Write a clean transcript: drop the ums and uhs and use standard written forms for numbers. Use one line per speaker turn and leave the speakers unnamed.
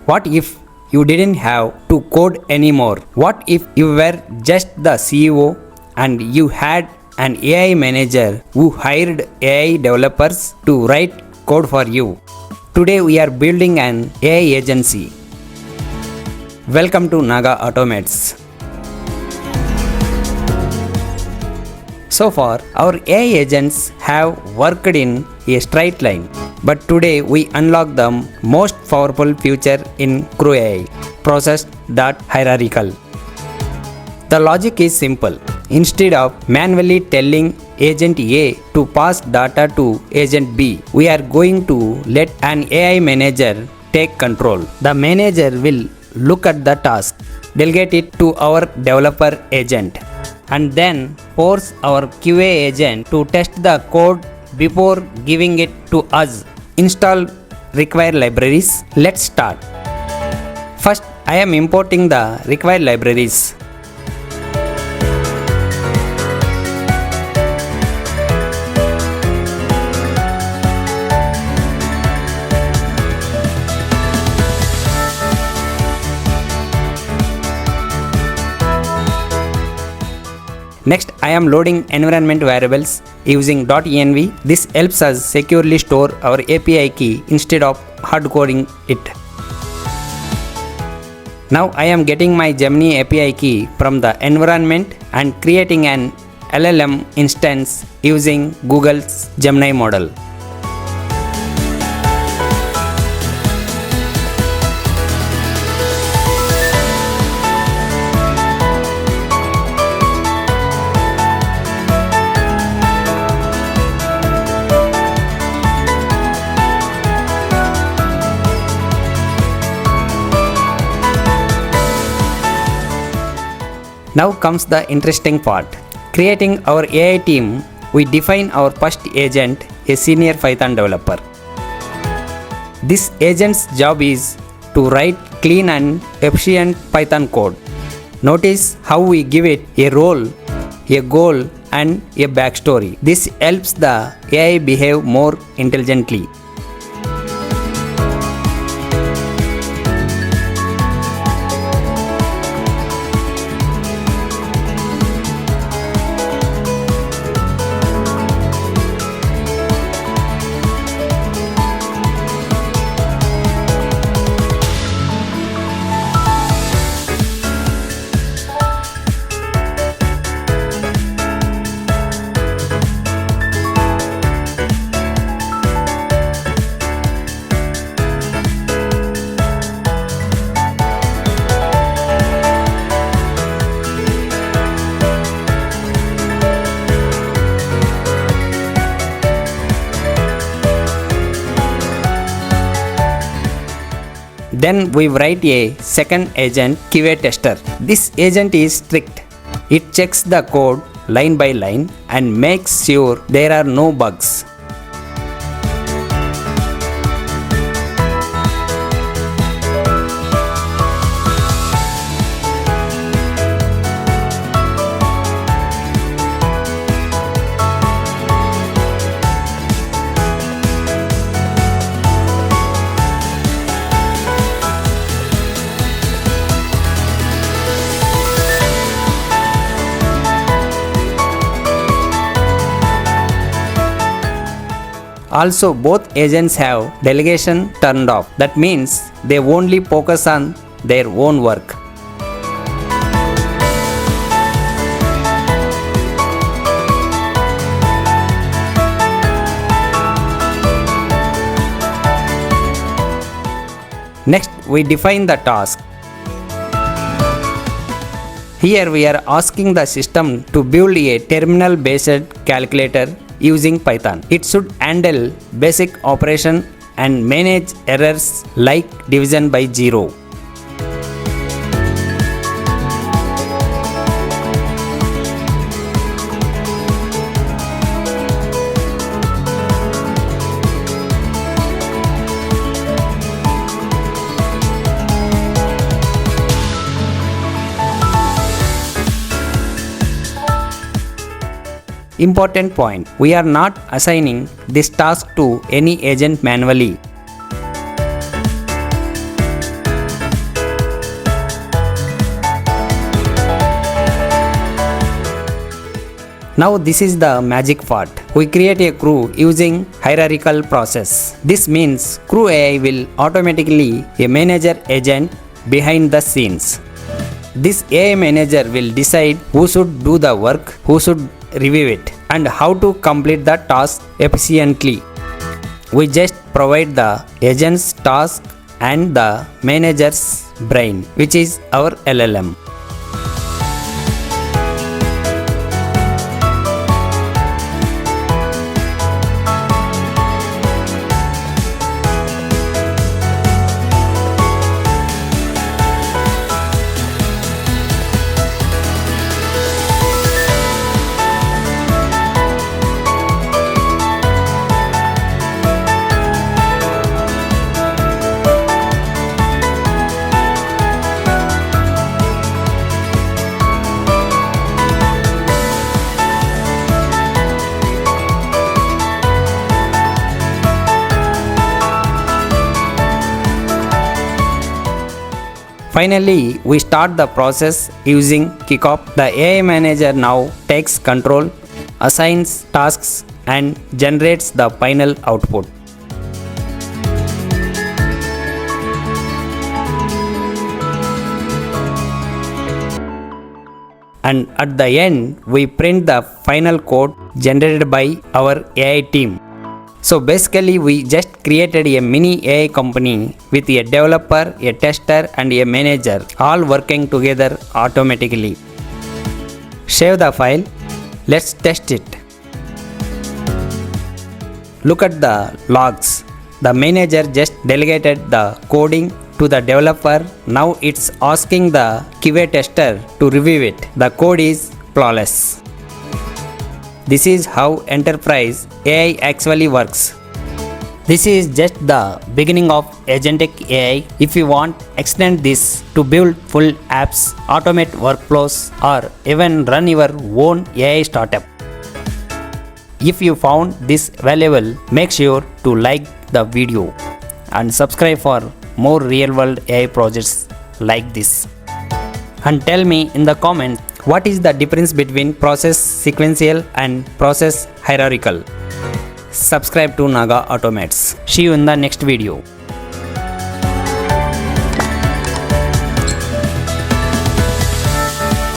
What if you didn't have to code anymore? What if you were just the CEO and you had an AI manager who hired AI developers to write code for you? Today we are building an AI agency. Welcome to Naga Automates. So far, our AI agents have worked in a straight line, but today we unlock the most powerful feature in CrewAI, Process.hierarchical. The logic is simple. Instead of manually telling Agent A to pass data to Agent B, we are going to let an AI manager take control. The manager will look at the task, delegate it to our developer agent, and then force our QA agent to test the code before giving it to us. Install required libraries. Let's start. First, I am importing the required libraries. Next, I am loading environment variables using .env. This helps us securely store our API key instead of hard-coding it. Now I am getting my Gemini API key from the environment and creating an LLM instance using Google's Gemini model. Now comes the interesting part. Creating our AI team, we define our first agent, a senior Python developer. This agent's job is to write clean and efficient Python code. Notice how we give it a role, a goal, and a backstory. This helps the AI behave more intelligently. Then we write a second agent, QA tester. This agent is strict. It checks the code line by line and makes sure there are no bugs. Also, both agents have delegation turned off. That means they only focus on their own work. Next, we define the task. Here we are asking the system to build a terminal-based calculator using Python. It should handle basic operation and manage errors like division by 0. Important point, we are not assigning this task to any agent manually. Now this is the magic part. We create a crew using hierarchical process. This means CrewAI will automatically a manager agent behind the scenes. This AI manager will decide who should do the work, who should review it, and how to complete the task efficiently. We just provide the agent's task and the manager's brain, which is our LLM. Finally, we start the process using kickoff. The AI manager now takes control, assigns tasks, and generates the final output. And at the end, we print the final code generated by our AI team. So basically we just created a mini AI company with a developer, a tester and a manager all working together automatically. Save the file. Let's test it. Look at the logs. The manager just delegated the coding to the developer. Now it's asking the QA tester to review it. The code is flawless. This is how enterprise AI actually works. This is just the beginning of Agentic AI. If you want, extend this to build full apps, automate workflows, or even run your own AI startup. If you found this valuable, make sure to like the video and subscribe for more real-world AI projects like this. And tell me in the comments, what is the difference between process sequential and process hierarchical? Subscribe to Naga Automates. See you in the next video.